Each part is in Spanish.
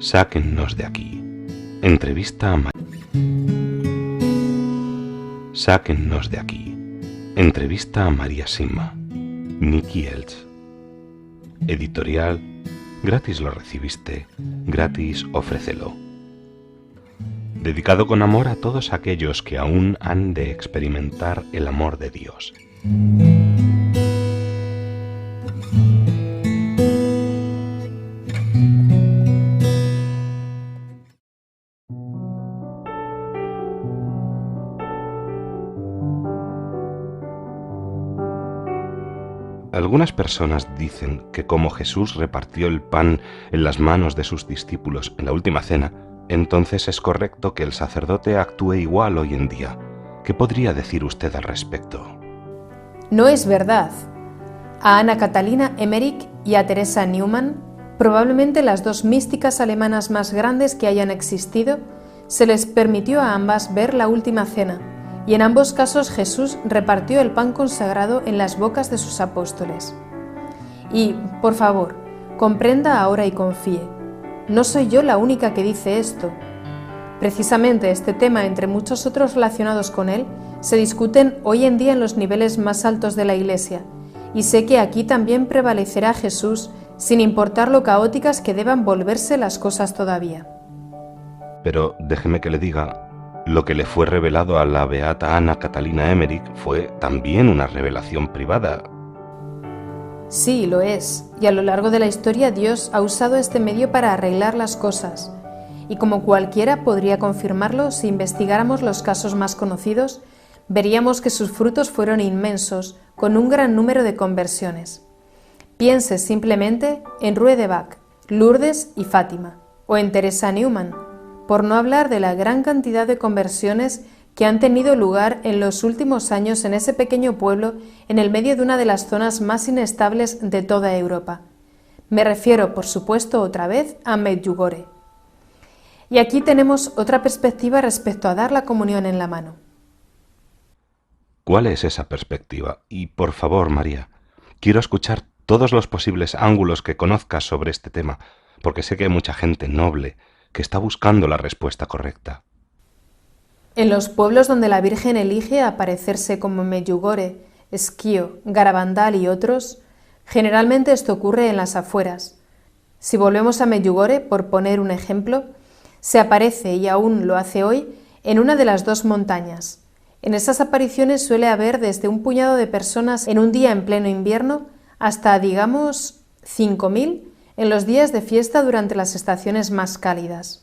Sáquennos de aquí. Entrevista a Sáquennos de aquí. Entrevista a María Sima. Nicky Elch. Editorial. Gratis lo recibiste, gratis ofrécelo. Dedicado con amor a todos aquellos que aún han de experimentar el amor de Dios. Algunas personas dicen que como Jesús repartió el pan en las manos de sus discípulos en la última cena, entonces es correcto que el sacerdote actúe igual hoy en día. ¿Qué podría decir usted al respecto? No es verdad. A Anna Catalina Emmerich y a Teresa Neumann, probablemente las dos místicas alemanas más grandes que hayan existido, se les permitió a ambas ver la última cena, y en ambos casos Jesús repartió el pan consagrado en las bocas de sus apóstoles. Y, por favor, comprenda ahora y confíe. No soy yo la única que dice esto. Precisamente este tema, entre muchos otros relacionados con él, se discuten hoy en día en los niveles más altos de la Iglesia, y sé que aquí también prevalecerá Jesús, sin importar lo caóticas que deban volverse las cosas todavía. Pero déjeme que le diga, lo que le fue revelado a la beata Anna Catalina Emmerich fue también una revelación privada. Sí, lo es, y a lo largo de la historia Dios ha usado este medio para arreglar las cosas, y como cualquiera podría confirmarlo si investigáramos los casos más conocidos, veríamos que sus frutos fueron inmensos, con un gran número de conversiones. Piense simplemente en Rue de Bac, Lourdes y Fátima, o en Teresa Neumann, por no hablar de la gran cantidad de conversiones que han tenido lugar en los últimos años en ese pequeño pueblo en el medio de una de las zonas más inestables de toda Europa. Me refiero, por supuesto, otra vez a Medjugorje. Y aquí tenemos otra perspectiva respecto a dar la comunión en la mano. ¿Cuál es esa perspectiva? Y por favor, María, quiero escuchar todos los posibles ángulos que conozcas sobre este tema, porque sé que hay mucha gente noble que está buscando la respuesta correcta. En los pueblos donde la Virgen elige aparecerse como Medjugorje, Schio, Garabandal y otros, generalmente esto ocurre en las afueras. Si volvemos a Medjugorje, por poner un ejemplo, se aparece, y aún lo hace hoy, en una de las dos montañas. En esas apariciones suele haber desde un puñado de personas en un día en pleno invierno hasta, digamos, 5.000 en los días de fiesta durante las estaciones más cálidas.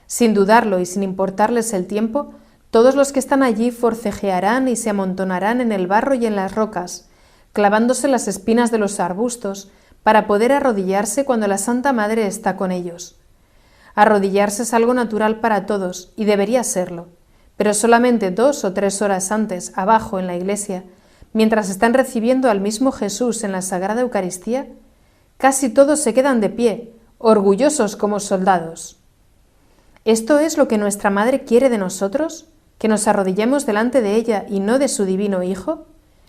Sin dudarlo y sin importarles el tiempo, todos los que están allí forcejearán y se amontonarán en el barro y en las rocas, clavándose las espinas de los arbustos para poder arrodillarse cuando la Santa Madre está con ellos. Arrodillarse es algo natural para todos y debería serlo, pero solamente 2 o 3 horas antes, abajo en la iglesia, mientras están recibiendo al mismo Jesús en la Sagrada Eucaristía, casi todos se quedan de pie, orgullosos como soldados. ¿Esto es lo que nuestra Madre quiere de nosotros? ¿Que nos arrodillemos delante de ella y no de su divino Hijo?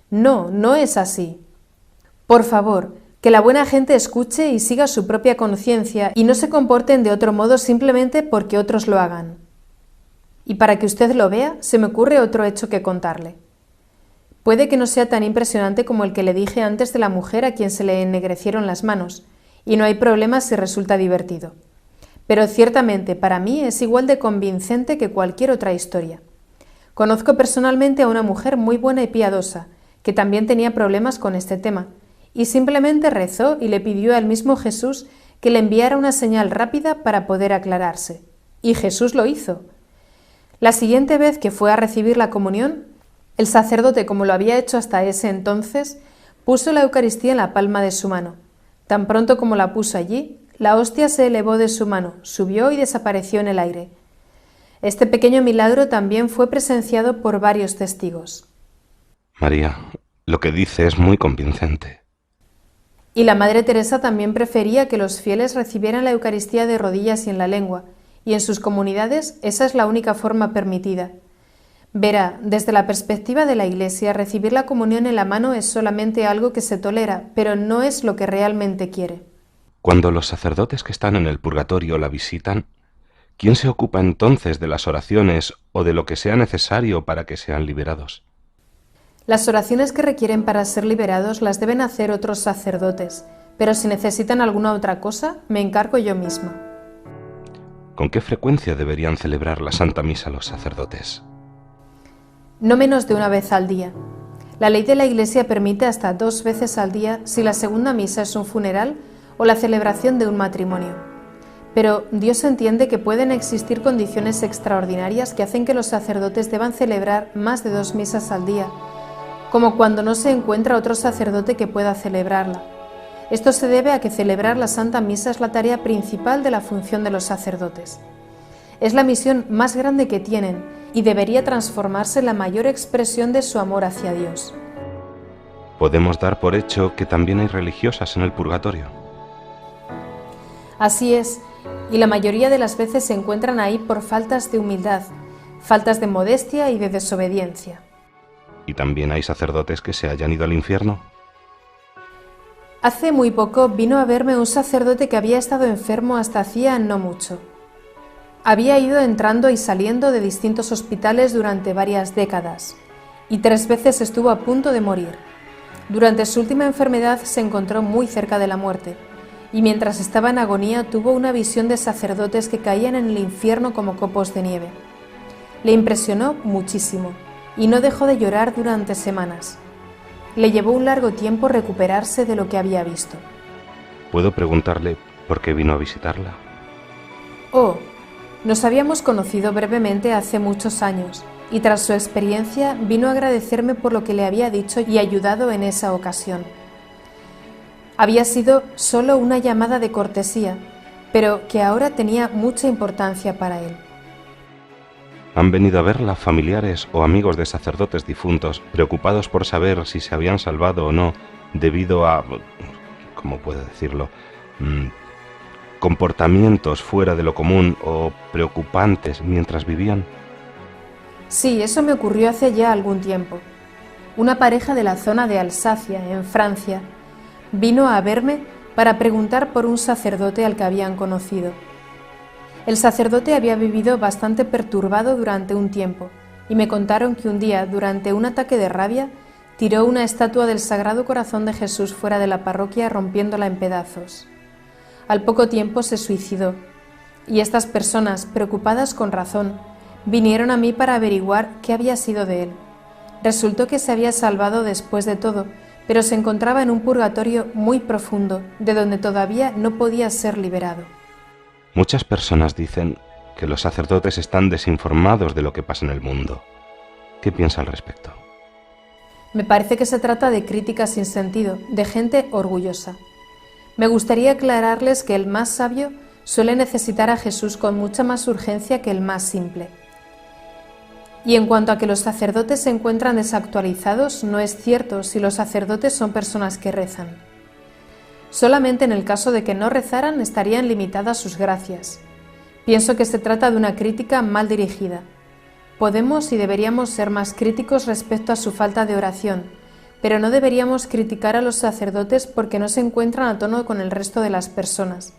No, no es así. Por favor, que la buena gente escuche y siga su propia conciencia y no se comporten de otro modo simplemente porque otros lo hagan. Y para que usted lo vea, se me ocurre otro hecho que contarle. Puede que no sea tan impresionante como el que le dije antes de la mujer a quien se le ennegrecieron las manos, y no hay problema si resulta divertido. Pero ciertamente para mí es igual de convincente que cualquier otra historia. Conozco personalmente a una mujer muy buena y piadosa, que también tenía problemas con este tema, y simplemente rezó y le pidió al mismo Jesús que le enviara una señal rápida para poder aclararse. Y Jesús lo hizo. La siguiente vez que fue a recibir la comunión, el sacerdote, como lo había hecho hasta ese entonces, puso la Eucaristía en la palma de su mano. Tan pronto como la puso allí, la hostia se elevó de su mano, subió y desapareció en el aire. Este pequeño milagro también fue presenciado por varios testigos. María, lo que dice es muy convincente. Y la Madre Teresa también prefería que los fieles recibieran la Eucaristía de rodillas y en la lengua, y en sus comunidades esa es la única forma permitida. Verá, desde la perspectiva de la Iglesia, recibir la comunión en la mano es solamente algo que se tolera, pero no es lo que realmente quiere. Cuando los sacerdotes que están en el purgatorio la visitan, ¿quién se ocupa entonces de las oraciones o de lo que sea necesario para que sean liberados? Las oraciones que requieren para ser liberados las deben hacer otros sacerdotes, pero si necesitan alguna otra cosa, me encargo yo misma. ¿Con qué frecuencia deberían celebrar la Santa Misa los sacerdotes? No menos de una vez al día. La ley de la Iglesia permite hasta 2 veces al día si la segunda misa es un funeral o la celebración de un matrimonio. Pero Dios entiende que pueden existir condiciones extraordinarias que hacen que los sacerdotes deban celebrar más de 2 misas al día, como cuando no se encuentra otro sacerdote que pueda celebrarla. Esto se debe a que celebrar la Santa Misa es la tarea principal de la función de los sacerdotes. Es la misión más grande que tienen y debería transformarse en la mayor expresión de su amor hacia Dios. Podemos dar por hecho que también hay religiosas en el purgatorio. Así es, y la mayoría de las veces se encuentran ahí por faltas de humildad, faltas de modestia y de desobediencia. ¿Y también hay sacerdotes que se hayan ido al infierno? Hace muy poco vino a verme un sacerdote que había estado enfermo hasta hacía no mucho. Había ido entrando y saliendo de distintos hospitales durante varias décadas, y 3 veces estuvo a punto de morir. Durante su última enfermedad se encontró muy cerca de la muerte, y mientras estaba en agonía tuvo una visión de sacerdotes que caían en el infierno como copos de nieve. Le impresionó muchísimo, y no dejó de llorar durante semanas. Le llevó un largo tiempo recuperarse de lo que había visto. ¿Puedo preguntarle por qué vino a visitarla? Oh, nos habíamos conocido brevemente hace muchos años, y tras su experiencia vino a agradecerme por lo que le había dicho y ayudado en esa ocasión. Había sido solo una llamada de cortesía, pero que ahora tenía mucha importancia para él. ¿Han venido a verla familiares o amigos de sacerdotes difuntos, preocupados por saber si se habían salvado o no, debido a, ¿cómo puedo decirlo?, comportamientos fuera de lo común o preocupantes mientras vivían? Sí, eso me ocurrió hace ya algún tiempo. Una pareja de la zona de Alsacia, en Francia, vino a verme para preguntar por un sacerdote al que habían conocido. El sacerdote había vivido bastante perturbado durante un tiempo y me contaron que un día, durante un ataque de rabia, tiró una estatua del Sagrado Corazón de Jesús fuera de la parroquia rompiéndola en pedazos. Al poco tiempo se suicidó y estas personas, preocupadas con razón, vinieron a mí para averiguar qué había sido de él. Resultó que se había salvado después de todo, pero se encontraba en un purgatorio muy profundo, de donde todavía no podía ser liberado. Muchas personas dicen que los sacerdotes están desinformados de lo que pasa en el mundo. ¿Qué piensa al respecto? Me parece que se trata de críticas sin sentido, de gente orgullosa. Me gustaría aclararles que el más sabio suele necesitar a Jesús con mucha más urgencia que el más simple. Y en cuanto a que los sacerdotes se encuentran desactualizados, no es cierto si los sacerdotes son personas que rezan. Solamente en el caso de que no rezaran estarían limitadas sus gracias. Pienso que se trata de una crítica mal dirigida. Podemos y deberíamos ser más críticos respecto a su falta de oración, pero no deberíamos criticar a los sacerdotes porque no se encuentran a tono con el resto de las personas.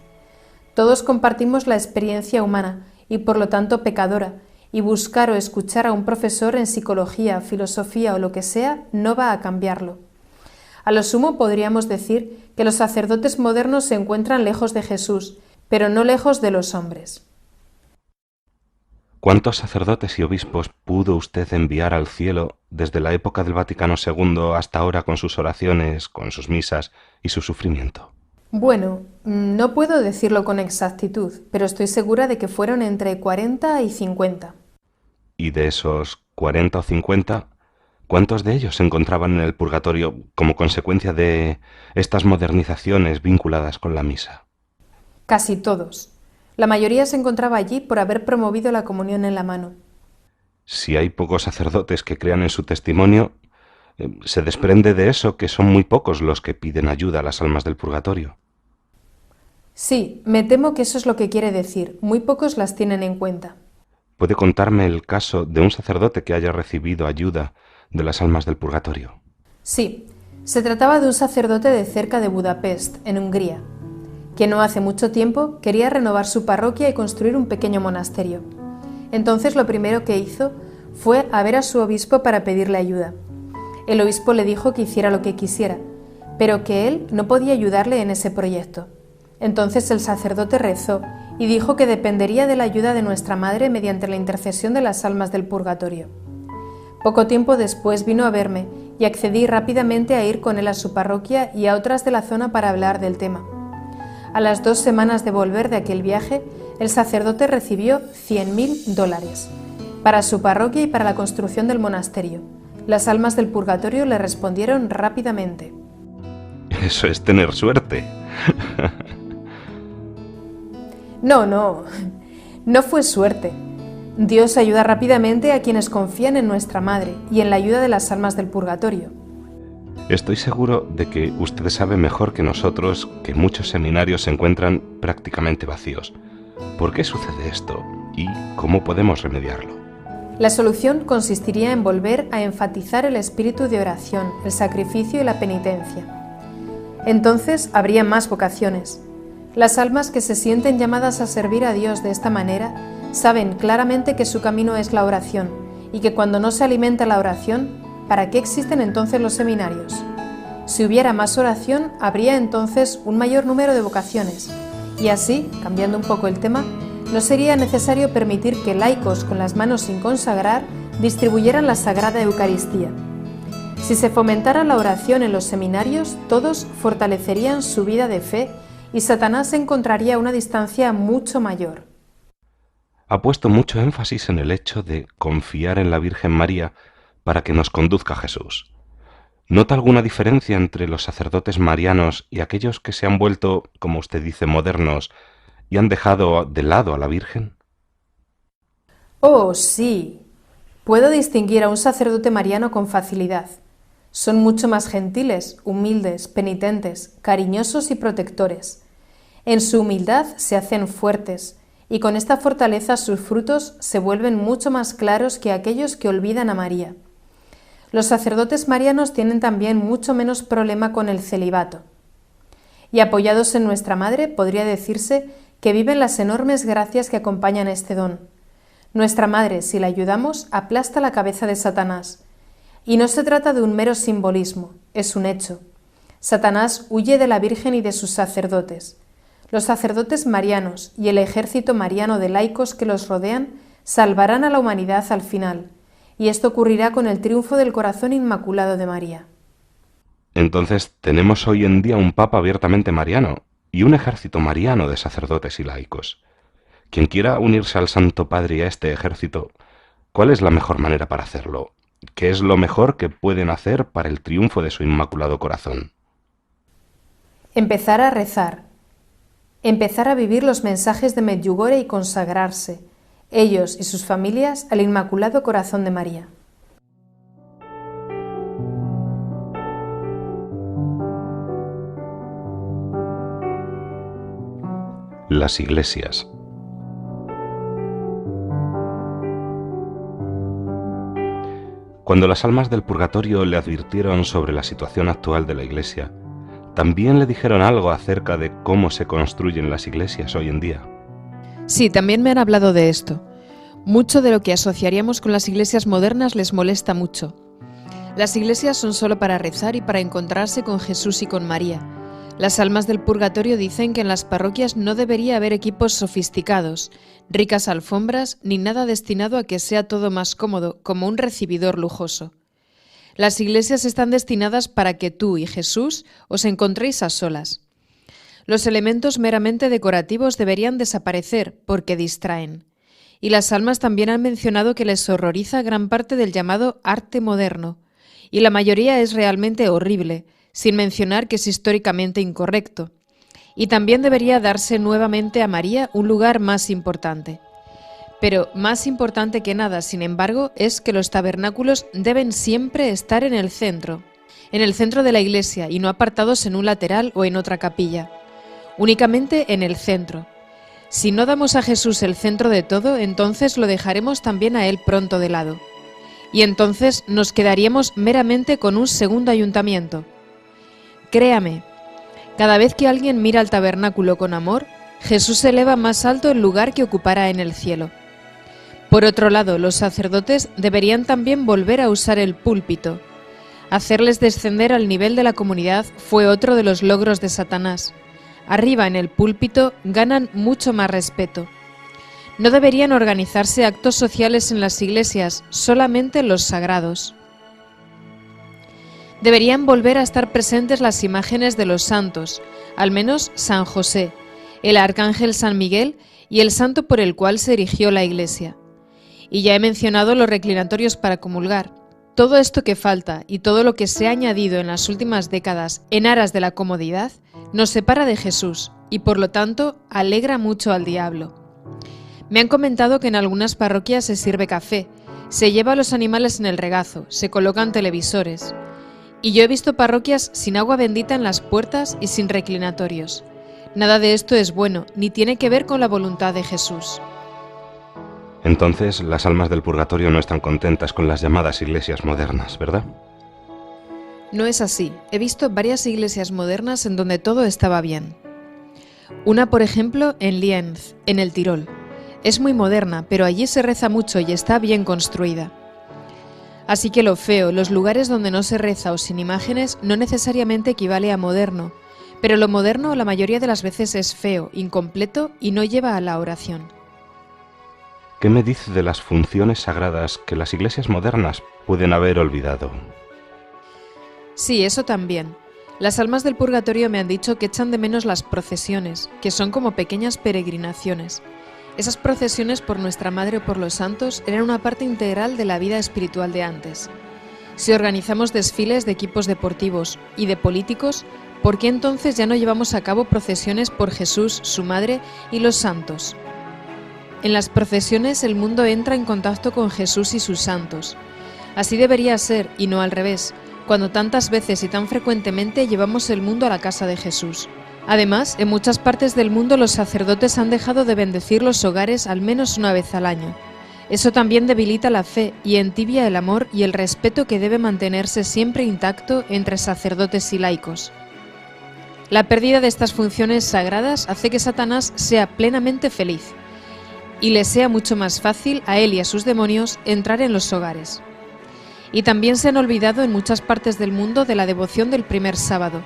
Todos compartimos la experiencia humana y por lo tanto pecadora, y buscar o escuchar a un profesor en psicología, filosofía o lo que sea no va a cambiarlo. A lo sumo podríamos decir que los sacerdotes modernos se encuentran lejos de Jesús, pero no lejos de los hombres. ¿Cuántos sacerdotes y obispos pudo usted enviar al cielo desde la época del Vaticano II hasta ahora con sus oraciones, con sus misas y su sufrimiento? Bueno, no puedo decirlo con exactitud, pero estoy segura de que fueron entre 40 y 50. Y de esos 40 o 50, ¿cuántos de ellos se encontraban en el purgatorio como consecuencia de estas modernizaciones vinculadas con la misa? Casi todos. La mayoría se encontraba allí por haber promovido la comunión en la mano. Si hay pocos sacerdotes que crean en su testimonio, se desprende de eso que son muy pocos los que piden ayuda a las almas del purgatorio. Sí, me temo que eso es lo que quiere decir. Muy pocos las tienen en cuenta. ¿Puede contarme el caso de un sacerdote que haya recibido ayuda de las almas del purgatorio? Sí, se trataba de un sacerdote de cerca de Budapest, en Hungría, que no hace mucho tiempo quería renovar su parroquia y construir un pequeño monasterio. Entonces lo primero que hizo fue a ver a su obispo para pedirle ayuda. El obispo le dijo que hiciera lo que quisiera, pero que él no podía ayudarle en ese proyecto. Entonces el sacerdote rezó y dijo que dependería de la ayuda de nuestra Madre mediante la intercesión de las almas del purgatorio. Poco tiempo después vino a verme y accedí rápidamente a ir con él a su parroquia y a otras de la zona para hablar del tema. A las 2 semanas de volver de aquel viaje, el sacerdote recibió $100.000 para su parroquia y para la construcción del monasterio. Las almas del purgatorio le respondieron rápidamente. Eso es tener suerte. No fue suerte. Dios ayuda rápidamente a quienes confían en nuestra Madre y en la ayuda de las almas del purgatorio. Estoy seguro de que usted sabe mejor que nosotros que muchos seminarios se encuentran prácticamente vacíos. ¿Por qué sucede esto y cómo podemos remediarlo? La solución consistiría en volver a enfatizar el espíritu de oración, el sacrificio y la penitencia. Entonces habría más vocaciones. Las almas que se sienten llamadas a servir a Dios de esta manera saben claramente que su camino es la oración y que cuando no se alimenta la oración, ¿para qué existen entonces los seminarios? Si hubiera más oración, habría entonces un mayor número de vocaciones y así, cambiando un poco el tema, no sería necesario permitir que laicos con las manos sin consagrar distribuyeran la Sagrada Eucaristía. Si se fomentara la oración en los seminarios, todos fortalecerían su vida de fe y Satanás encontraría una distancia mucho mayor. Ha puesto mucho énfasis en el hecho de confiar en la Virgen María para que nos conduzca a Jesús. ¿Nota alguna diferencia entre los sacerdotes marianos y aquellos que se han vuelto, como usted dice, modernos y han dejado de lado a la Virgen? Oh, sí. Puedo distinguir a un sacerdote mariano con facilidad. Son mucho más gentiles, humildes, penitentes, cariñosos y protectores. En su humildad se hacen fuertes, y con esta fortaleza sus frutos se vuelven mucho más claros que aquellos que olvidan a María. Los sacerdotes marianos tienen también mucho menos problema con el celibato. Y apoyados en nuestra Madre, podría decirse que viven las enormes gracias que acompañan este don. Nuestra Madre, si la ayudamos, aplasta la cabeza de Satanás. Y no se trata de un mero simbolismo, es un hecho. Satanás huye de la Virgen y de sus sacerdotes. Los sacerdotes marianos y el ejército mariano de laicos que los rodean salvarán a la humanidad al final, y esto ocurrirá con el triunfo del corazón inmaculado de María. Entonces tenemos hoy en día un papa abiertamente mariano y un ejército mariano de sacerdotes y laicos. Quien quiera unirse al Santo Padre y a este ejército, ¿cuál es la mejor manera para hacerlo? ¿Qué es lo mejor que pueden hacer para el triunfo de su inmaculado corazón? Empezar a rezar. Empezar a vivir los mensajes de Medjugorje y consagrarse, ellos y sus familias, al Inmaculado Corazón de María. Las iglesias. Cuando las almas del purgatorio le advirtieron sobre la situación actual de la Iglesia, ¿también le dijeron algo acerca de cómo se construyen las iglesias hoy en día? Sí, también me han hablado de esto. Mucho de lo que asociaríamos con las iglesias modernas les molesta mucho. Las iglesias son solo para rezar y para encontrarse con Jesús y con María. Las almas del purgatorio dicen que en las parroquias no debería haber equipos sofisticados, ricas alfombras, ni nada destinado a que sea todo más cómodo, como un recibidor lujoso. Las iglesias están destinadas para que tú y Jesús os encontréis a solas. Los elementos meramente decorativos deberían desaparecer porque distraen. Y las almas también han mencionado que les horroriza gran parte del llamado arte moderno, y la mayoría es realmente horrible, sin mencionar que es históricamente incorrecto. Y también debería darse nuevamente a María un lugar más importante. Pero más importante que nada, sin embargo, es que los tabernáculos deben siempre estar en el centro de la iglesia y no apartados en un lateral o en otra capilla, únicamente en el centro. Si no damos a Jesús el centro de todo, entonces lo dejaremos también a Él pronto de lado. Y entonces nos quedaríamos meramente con un segundo ayuntamiento. Créame, cada vez que alguien mira al tabernáculo con amor, Jesús eleva más alto el lugar que ocupará en el cielo. Por otro lado, los sacerdotes deberían también volver a usar el púlpito. Hacerles descender al nivel de la comunidad fue otro de los logros de Satanás. Arriba en el púlpito ganan mucho más respeto. No deberían organizarse actos sociales en las iglesias, solamente los sagrados. Deberían volver a estar presentes las imágenes de los santos, al menos San José, el arcángel San Miguel y el santo por el cual se erigió la iglesia. Y ya he mencionado los reclinatorios para comulgar. Todo esto que falta y todo lo que se ha añadido en las últimas décadas en aras de la comodidad nos separa de Jesús y por lo tanto alegra mucho al diablo. Me han comentado que en algunas parroquias se sirve café, se lleva a los animales en el regazo, se colocan televisores. Y yo he visto parroquias sin agua bendita en las puertas y sin reclinatorios. Nada de esto es bueno, ni tiene que ver con la voluntad de Jesús. Entonces, las almas del purgatorio no están contentas con las llamadas iglesias modernas, ¿verdad? No es así. He visto varias iglesias modernas en donde todo estaba bien. Una, por ejemplo, en Lienz, en el Tirol. Es muy moderna, pero allí se reza mucho y está bien construida. Así que lo feo, los lugares donde no se reza o sin imágenes, no necesariamente equivale a moderno, pero lo moderno la mayoría de las veces es feo, incompleto y no lleva a la oración. ¿Qué me dice de las funciones sagradas que las iglesias modernas pueden haber olvidado? Sí, eso también. Las almas del purgatorio me han dicho que echan de menos las procesiones, que son como pequeñas peregrinaciones. Esas procesiones por nuestra Madre o por los santos eran una parte integral de la vida espiritual de antes. Si organizamos desfiles de equipos deportivos y de políticos, ¿por qué entonces ya no llevamos a cabo procesiones por Jesús, su Madre y los santos? En las procesiones el mundo entra en contacto con Jesús y sus santos. Así debería ser, y no al revés, cuando tantas veces y tan frecuentemente llevamos el mundo a la casa de Jesús. Además, en muchas partes del mundo los sacerdotes han dejado de bendecir los hogares al menos una vez al año. Eso también debilita la fe y entibia el amor y el respeto que debe mantenerse siempre intacto entre sacerdotes y laicos. La pérdida de estas funciones sagradas hace que Satanás sea plenamente feliz y le sea mucho más fácil a él y a sus demonios entrar en los hogares. Y también se han olvidado en muchas partes del mundo de la devoción del primer sábado.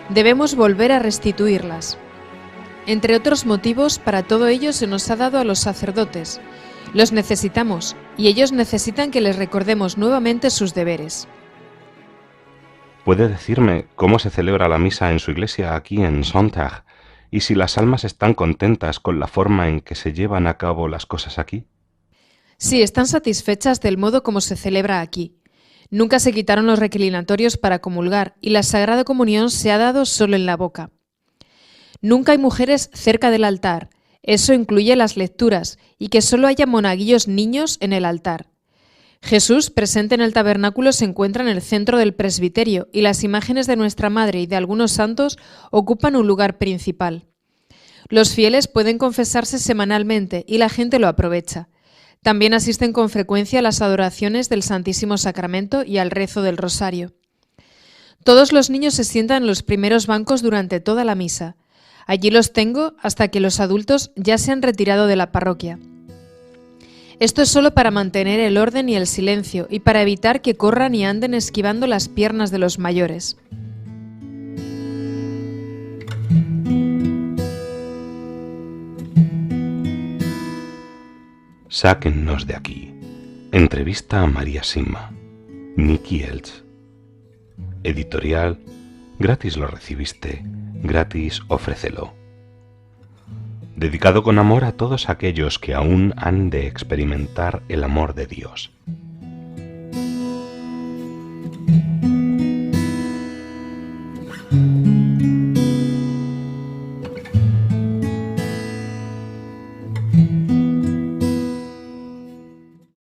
Debemos volver a restituirlas. Entre otros motivos, para todo ello se nos ha dado a los sacerdotes. Los necesitamos, y ellos necesitan que les recordemos nuevamente sus deberes. ¿Puede decirme cómo se celebra la misa en su iglesia aquí en Sonntag? ¿Y si las almas están contentas con la forma en que se llevan a cabo las cosas aquí? Sí, están satisfechas del modo como se celebra aquí. Nunca se quitaron los reclinatorios para comulgar y la Sagrada Comunión se ha dado solo en la boca. Nunca hay mujeres cerca del altar, eso incluye las lecturas y que solo haya monaguillos niños en el altar. Jesús, presente en el tabernáculo, se encuentra en el centro del presbiterio y las imágenes de nuestra Madre y de algunos santos ocupan un lugar principal. Los fieles pueden confesarse semanalmente y la gente lo aprovecha. También asisten con frecuencia a las adoraciones del Santísimo Sacramento y al rezo del Rosario. Todos los niños se sientan en los primeros bancos durante toda la misa. Allí los tengo hasta que los adultos ya se han retirado de la parroquia. Esto es solo para mantener el orden y el silencio y para evitar que corran y anden esquivando las piernas de los mayores. Sáquennos de aquí. Entrevista a María Simma. Nicky Elch. Editorial. Gratis lo recibiste, gratis ofrécelo. Dedicado con amor a todos aquellos que aún han de experimentar el amor de Dios.